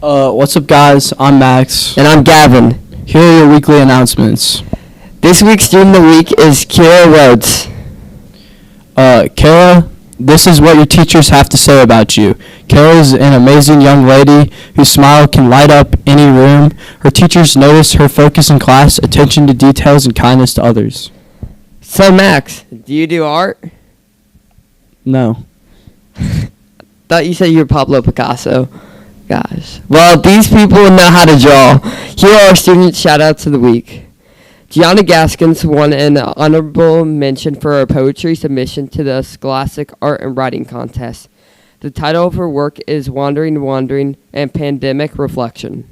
What's up, guys? I'm Max. And I'm Gavin. Here are your weekly announcements. This week's Student of the Week is Kira Rhodes. Kara, this is what your teachers have to say about you. Kara is an amazing young lady whose smile can light up any room. Her teachers notice her focus in class, attention to details, and kindness to others. So, Max, do you do art? No. Thought you said you were Pablo Picasso. Gosh. Well, these people know how to draw. Here are our student shout-outs of the week. Gianna Gaskins won an honorable mention for her poetry submission to the Scholastic Art and Writing Contest. The title of her work is Wandering, and Pandemic Reflection.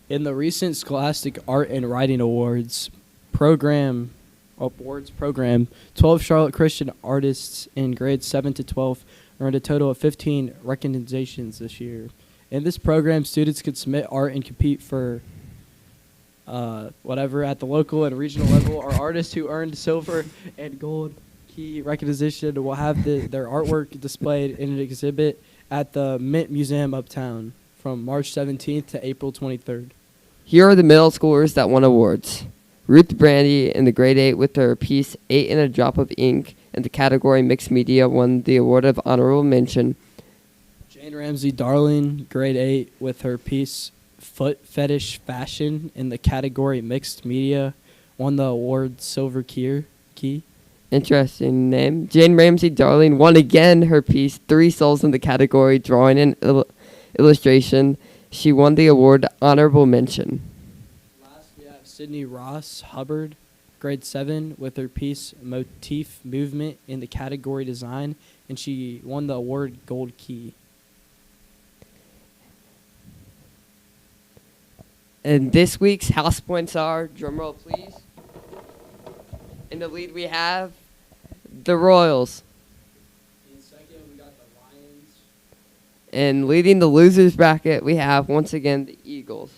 In the recent Scholastic Art and Writing Awards program, 12 Charlotte Christian artists in grades 7 to 12 earned a total of 15 recognitions this year. In this program, students could submit art and compete for whatever at the local and regional level. Our artists who earned silver and gold key recognition will have their artwork displayed in an exhibit at the Mint Museum Uptown from March 17th to April 23rd. Here are the middle schoolers that won awards. Ruth Brandy in the grade 8 with her piece 8 and a Drop of Ink in the category Mixed Media won the award of honorable mention. Jane Ramsey Darling, grade 8, with her piece Foot Fetish Fashion in the category Mixed Media, won the award Silver Key. Interesting name. Jane Ramsey Darling won again her piece Three Souls in the category Drawing and Illustration. She won the award Honorable Mention. Last, we have Sydney Ross Hubbard, grade 7, with her piece Motif Movement in the category Design, and she won the award Gold Key. And this week's house points are, drumroll please. In the lead we have the Royals. In second we got the Lions. And leading the losers bracket we have once again the Eagles.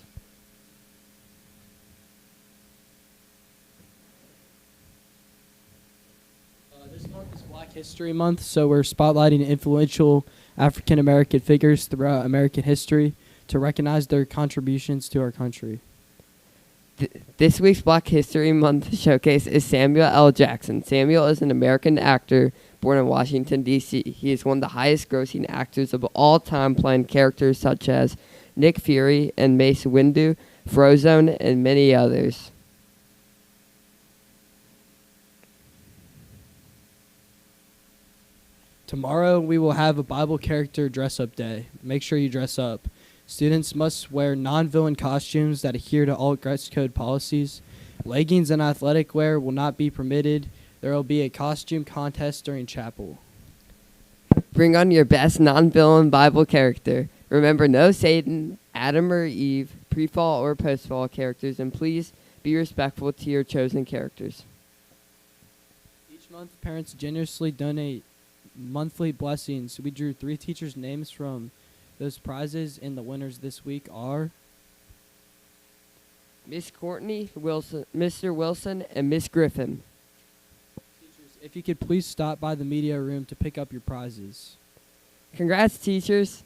This month is Black History Month, so we're spotlighting influential African American figures throughout American history to recognize their contributions to our country. This week's Black History Month showcase is Samuel L. Jackson. Samuel is an American actor born in Washington, D.C. He is one of the highest-grossing actors of all time, playing characters such as Nick Fury and Mace Windu, Frozone, and many others. Tomorrow we will have a Bible character dress-up day. Make sure you dress up. Students must wear non-villain costumes that adhere to all dress code policies. Leggings and athletic wear will not be permitted. There will be a costume contest during chapel. Bring on your best non-villain Bible character. Remember, no Satan, Adam or Eve, pre-fall or post-fall characters, and please be respectful to your chosen characters. Each month, parents generously donate monthly blessings. We drew 3 teachers' names from those prizes, and the winners this week are Miss Courtney Wilson, Mr. Wilson, and Miss Griffin. Teachers, if you could please stop by the media room to pick up your prizes. Congrats, teachers.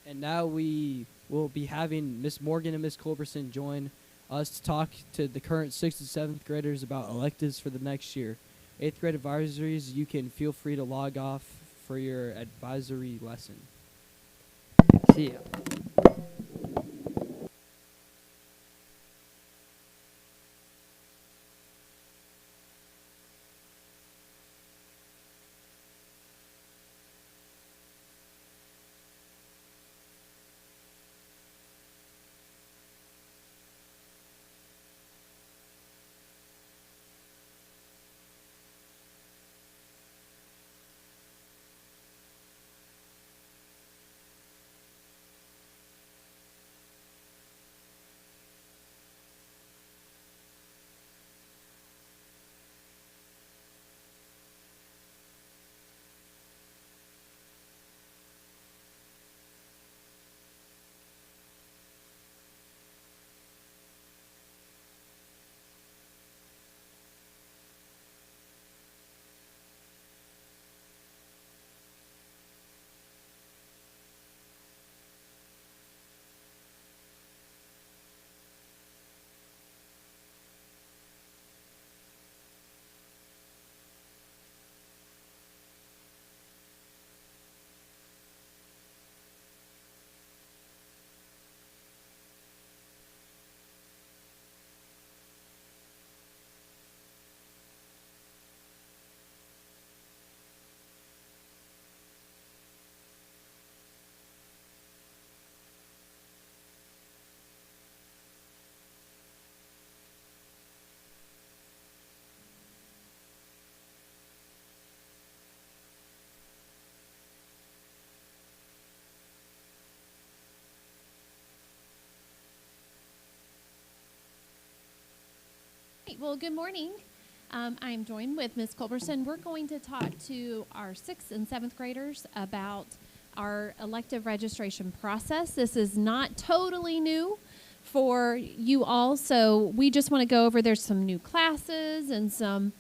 And now we will be having Miss Morgan and Miss Culberson join us to talk to the current 6th and 7th graders about electives for the next year. 8th grade advisories, you can feel free to log off for your advisory lesson. See ya. right, well, good morning. I am joined with Ms. Culberson. We're going to talk to our 6th and 7th graders about our elective registration process. This is not totally new for you all, so we just want to go over, there's some new classes and some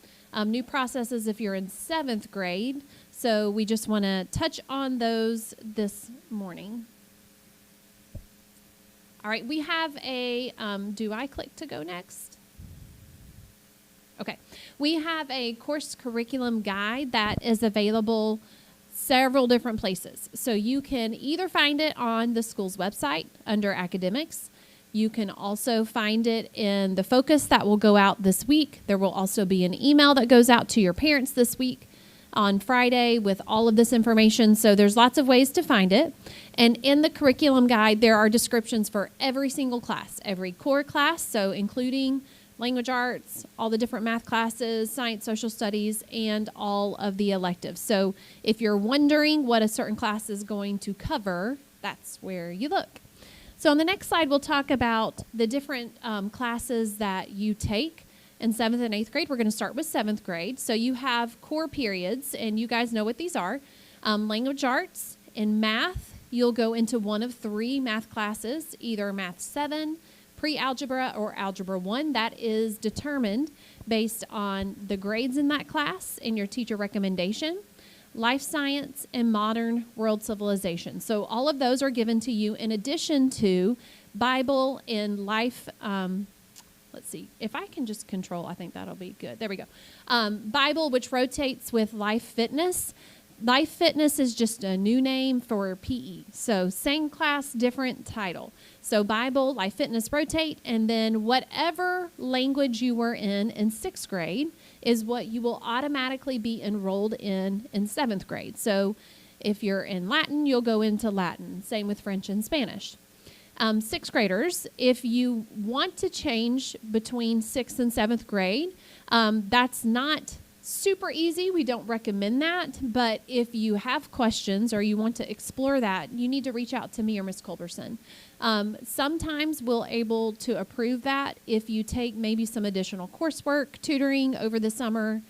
new processes if you're in 7th grade. So we just want to touch on those this morning. All right, we have a, do I click to go next? Okay, we have a course curriculum guide that is available several different places. So you can either find it on the school's website under academics. You can also find it in the focus that will go out this week. There will also be an email that goes out to your parents this week on Friday with all of this information. So there's lots of ways to find it. And in the curriculum guide, there are descriptions for every single class, every core class, so including language arts, all the different math classes, science, social studies, and all of the electives. So if you're wondering what a certain class is going to cover, that's where you look. So on the next slide, we'll talk about the different classes that you take in 7th and 8th grade. We're going to start with 7th grade. So you have core periods, and you guys know what these are. Language arts. In math, you'll go into one of 3 math classes, either Math 7, Pre-Algebra, or Algebra 1. That is determined based on the grades in that class and your teacher recommendation. Life Science and Modern World Civilization. So all of those are given to you in addition to Bible and Life. Let's see, if I can just control, I think that'll be good. There we go. Bible, which rotates with Life Fitness. Life Fitness is just a new name for PE. So same class, different title. So Bible, Life Fitness rotate, and then whatever language you were in 6th grade is what you will automatically be enrolled in 7th grade. So if you're in Latin, you'll go into Latin. Same with French and Spanish. 6th graders, if you want to change between 6th and 7th grade, that's not super easy. We don't recommend that. But if you have questions or you want to explore that, you need to reach out to me or Ms. Culberson. Sometimes we'll able to approve that if you take maybe some additional coursework, tutoring over the summer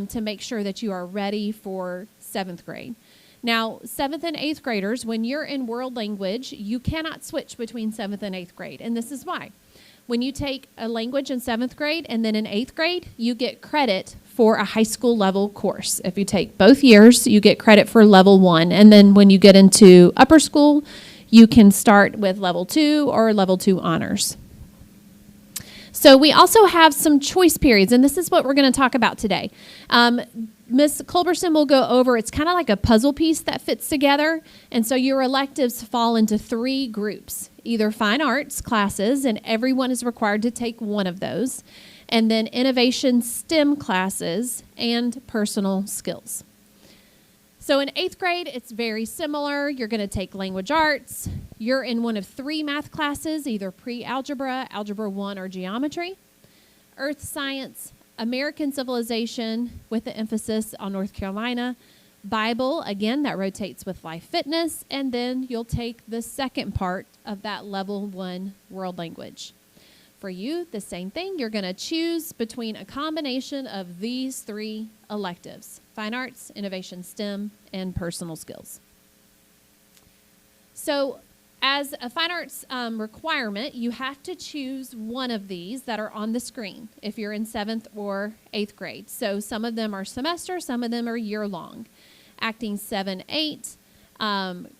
to make sure that you are ready for 7th grade. Now, 7th and 8th graders, when you're in world language, you cannot switch between 7th and 8th grade. And this is why. When you take a language in 7th grade and then in 8th grade, you get credit for a high school level course. If you take both years, you get credit for level 1. And then when you get into upper school, you can start with level 2 or level 2 honors. So we also have some choice periods, and this is what we're going to talk about today. Ms. Culberson will go over, it's kind of like a puzzle piece that fits together, and so your electives fall into 3 groups, either fine arts classes, and everyone is required to take one of those, and then innovation STEM classes and personal skills. So in 8th grade, it's very similar. You're going to take language arts. You're in one of 3 math classes, either pre-algebra, algebra 1, or geometry. Earth science, American civilization with the emphasis on North Carolina. Bible, again, that rotates with Life Fitness. And then you'll take the second part of that level 1 world language. For you, the same thing. You're going to choose between a combination of these 3 electives: fine arts, innovation STEM, and personal skills. So as a fine arts requirement, you have to choose one of these that are on the screen if you're in 7th or 8th grade. So some of them are semester, some of them are year-long. Acting 7-8,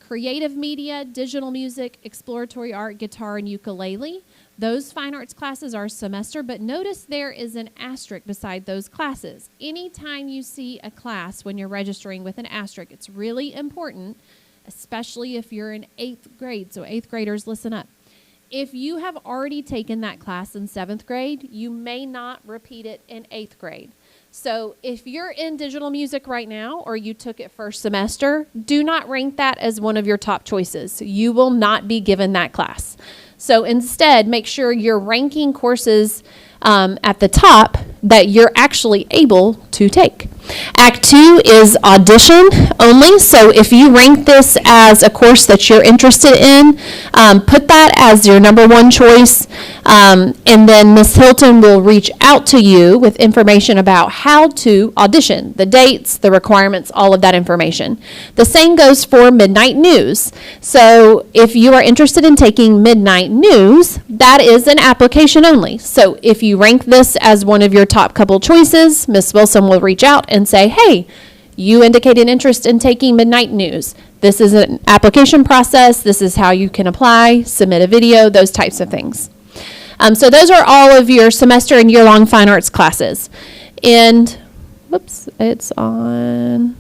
creative media, digital music, exploratory art, guitar, and ukulele. Those fine arts classes are semester, but notice there is an asterisk beside those classes. Anytime you see a class when you're registering with an asterisk, it's really important, especially if you're in 8th grade. So 8th graders, listen up. If you have already taken that class in 7th grade, you may not repeat it in 8th grade. So if you're in digital music right now, or you took it first semester, do not rank that as one of your top choices. You will not be given that class. So instead, make sure you're ranking courses at the top that you're actually able to take. Act 2 is audition only. So if you rank this as a course that you're interested in, put that as your number one choice. And then Ms. Hilton will reach out to you with information about how to audition, the dates, the requirements, all of that information. The same goes for MidKnight News. So if you are interested in taking MidKnight News, that is an application only. So if you rank this as one of your top couple choices, Ms. Wilson will reach out and say, hey, you indicated interest in taking MidKnight News. This is an application process. This is how you can apply, submit a video, those types of things. So those are all of your semester and year-long fine arts classes. And, whoops, it's on,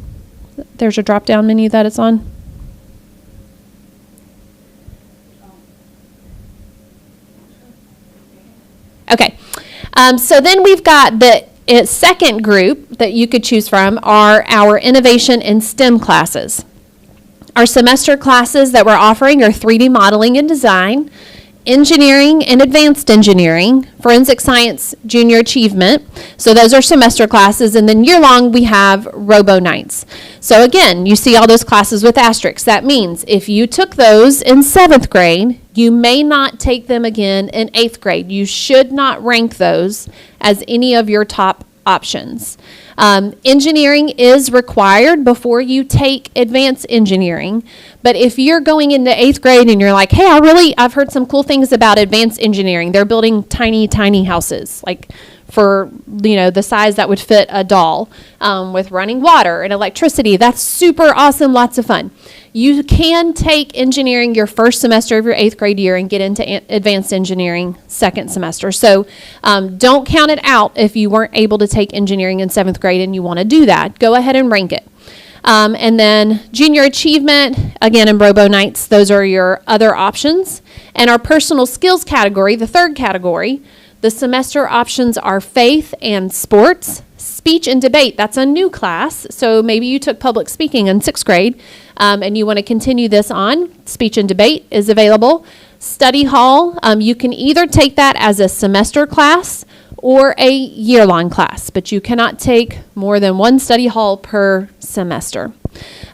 there's a drop-down menu that it's on. Okay, so then we've got the second group that you could choose from are our innovation and STEM classes. Our semester classes that we're offering are 3D modeling and design, engineering and advanced engineering, forensic science, junior achievement. So those are semester classes. And then year long, we have robo nights. So again, you see all those classes with asterisks. That means if you took those in 7th grade, you may not take them again in 8th grade. You should not rank those as any of your top options. Engineering is required before you take advanced engineering. But if you're going into 8th grade and you're like, hey, I've heard some cool things about advanced engineering. They're building tiny, tiny houses, like for, the size that would fit a doll, with running water and electricity. That's super awesome, lots of fun. You can take engineering your first semester of your 8th grade year and get into advanced engineering second semester. So don't count it out if you weren't able to take engineering in 7th grade and you want to do that. Go ahead and rank it. And then junior achievement, again, in Robo Nights, those are your other options. And our personal skills category, the third category, the semester options are faith and sports. Speech and debate, that's a new class. So maybe you took public speaking in 6th grade and you want to continue this on. Speech and debate is available. Study hall, you can either take that as a semester class or a year-long class, but you cannot take more than one study hall per semester.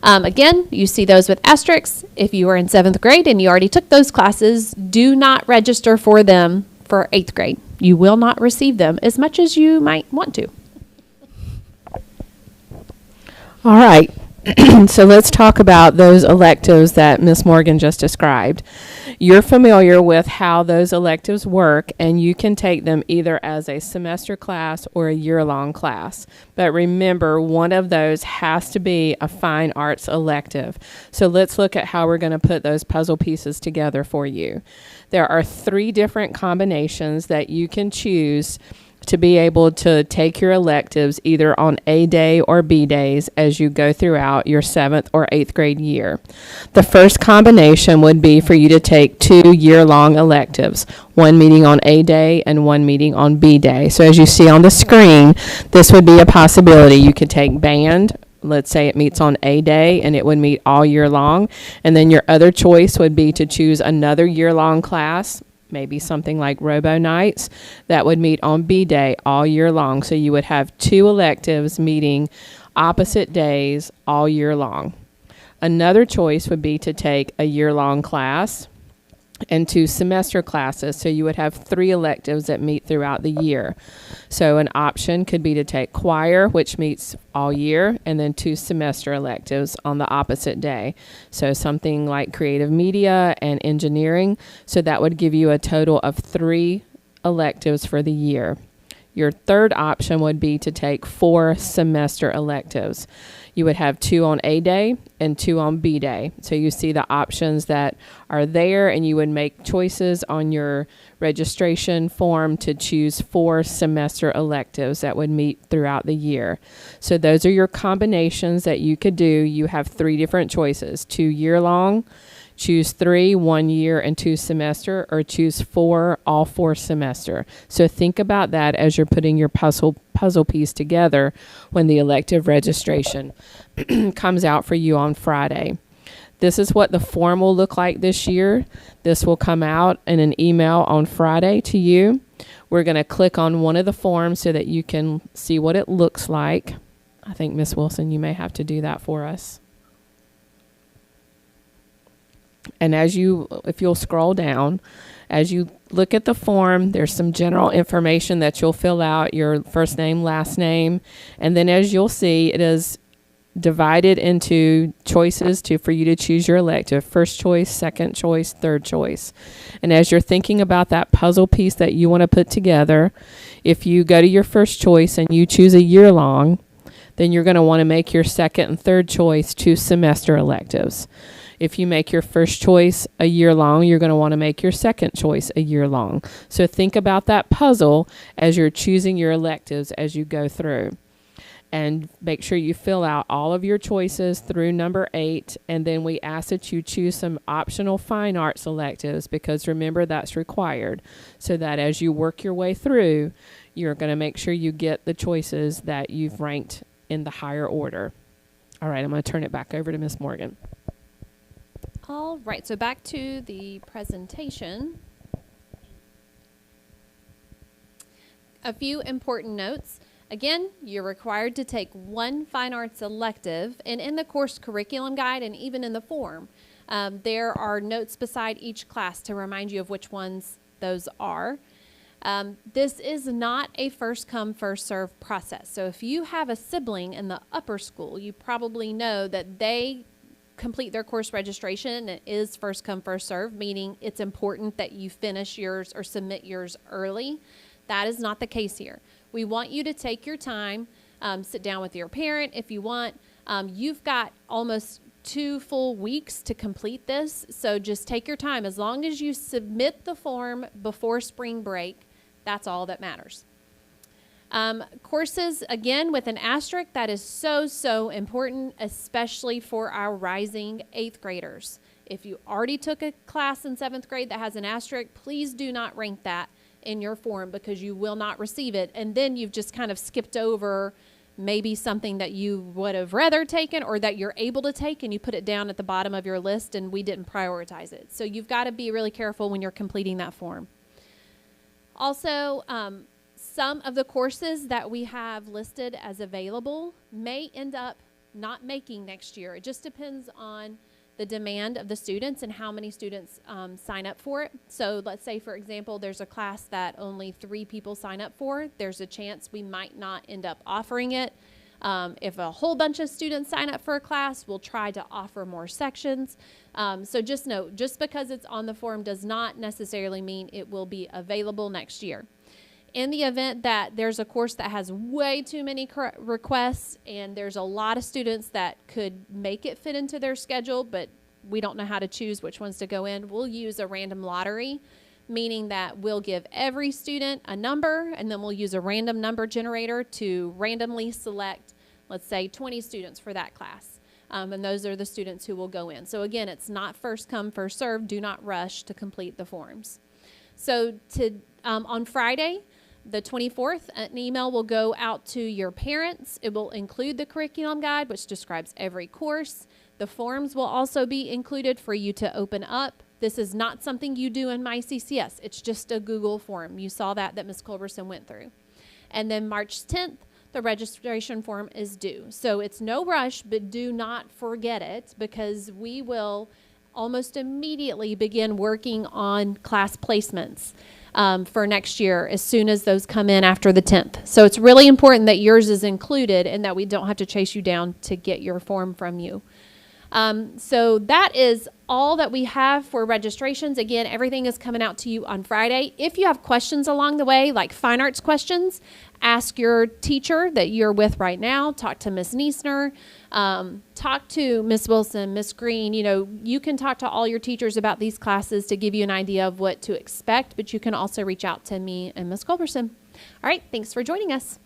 Again, you see those with asterisks. If you were in 7th grade and you already took those classes, do not register for them for 8th grade. You will not receive them as much as you might want to. All right. So let's talk about those electives that Ms. Morgan just described. You're familiar with how those electives work, and you can take them either as a semester class or a year-long class. But remember, one of those has to be a fine arts elective. So let's look at how we're going to put those puzzle pieces together for you. There are 3 different combinations that you can choose to be able to take your electives either on A day or B days as you go throughout your 7th or 8th grade year. The first combination would be for you to take 2 year-long electives, one meeting on A day and one meeting on B day. So as you see on the screen, this would be a possibility. You could take band. Let's say it meets on A day and it would meet all year long. And then your other choice would be to choose another year-long class, maybe something like Robo Nights, that would meet on B day all year long. So you would have 2 electives meeting opposite days all year long. Another choice would be to take a year-long class and 2 semester classes. So you would have 3 electives that meet throughout the year. So an option could be to take choir, which meets all year, and then 2 semester electives on the opposite day. So something like creative media and engineering. So that would give you a total of 3 electives for the year. Your third option would be to take 4 semester electives. You would have 2 on A day and 2 on B day. So you see the options that are there, and you would make choices on your registration form to choose 4 semester electives that would meet throughout the year. So those are your combinations that you could do. You have 3 different choices: 2 year long, choose 3, 1 year and 2 semester, or choose 4, all 4 semester. So think about that as you're putting your puzzle piece together when the elective registration comes out for you on Friday. This is what the form will look like this year. This will come out in an email on Friday to you, We're going to click on one of the forms so that you can see what it looks like. I think, Miss Wilson, you may have to do that for us. And if you'll scroll down, as you look at the form, there's some general information that you'll fill out, your first name, last name, and then as you'll see, it is divided into choices for you to choose your elective: first choice, second choice, third choice. And as you're thinking about that puzzle piece that you want to put together, if you go to your first choice and you choose a year long, then you're going to want to make your second and third choice 2 semester electives. If you make your first choice a year long, you're going to want to make your second choice a year long. So think about that puzzle as you're choosing your electives as you go through. And make sure you fill out all of your choices through number 8. And then we ask that you choose some optional fine arts electives, because remember, that's required, so that as you work your way through, you're going to make sure you get the choices that you've ranked in the higher order. All right, I'm going to turn it back over to Miss Morgan. All right, so back to the presentation. A few important notes. Again, you're required to take 1 fine arts elective, and in the course curriculum guide and even in the form, there are notes beside each class to remind you of which ones those are. This is not a first come, first serve process. So if you have a sibling in the upper school, you probably know that they complete their course registration. It is first come, first serve, meaning it's important that you finish yours or submit yours early. That is not the case here. We want you to take your time, sit down with your parent if you want. You've got almost 2 full weeks to complete this, so just take your time. As long as you submit the form before spring break, that's all that matters. Courses, again, with an asterisk, that is so important, especially for our rising 8th graders. If you already took a class in 7th grade that has an asterisk, please do not rank that in your form, because you will not receive it. And then you've just kind of skipped over maybe something that you would have rather taken or that you're able to take, and you put it down at the bottom of your list and we didn't prioritize it. So you've got to be really careful when you're completing that form. Also, some of the courses that we have listed as available may end up not making next year. It just depends on the demand of the students and how many students sign up for it. So let's say, for example, there's a class that only 3 people sign up for. There's a chance we might not end up offering it. If a whole bunch of students sign up for a class, we'll try to offer more sections. So just note, just because it's on the form does not necessarily mean it will be available next year. In the event that there's a course that has way too many requests and there's a lot of students that could make it fit into their schedule, but we don't know how to choose which ones to go in, we'll use a random lottery, meaning that we'll give every student a number, and then we'll use a random number generator to randomly select, let's say, 20 students for that class. And those are the students who will go in. So again, it's not first come, first serve. Do not rush to complete the forms. So on Friday, the 24th, an email will go out to your parents. It will include the curriculum guide, which describes every course. The forms will also be included for you to open up. This is not something you do in MyCCS. It's just a Google form. You saw that Ms. Culberson went through. And then March 10th, the registration form is due. So it's no rush, but do not forget it, because we will almost immediately begin working on class placements for next year as soon as those come in after the 10th. So it's really important that yours is included and that we don't have to chase you down to get your form from you. So that is all that we have for registrations. Again, everything is coming out to you on Friday. If you have questions along the way, like fine arts questions, ask your teacher that you're with right now. Talk to Ms. Niesner. Talk to Ms. Wilson, Ms. Green. You know, you can talk to all your teachers about these classes to give you an idea of what to expect, but you can also reach out to me and Ms. Culberson. All right, thanks for joining us.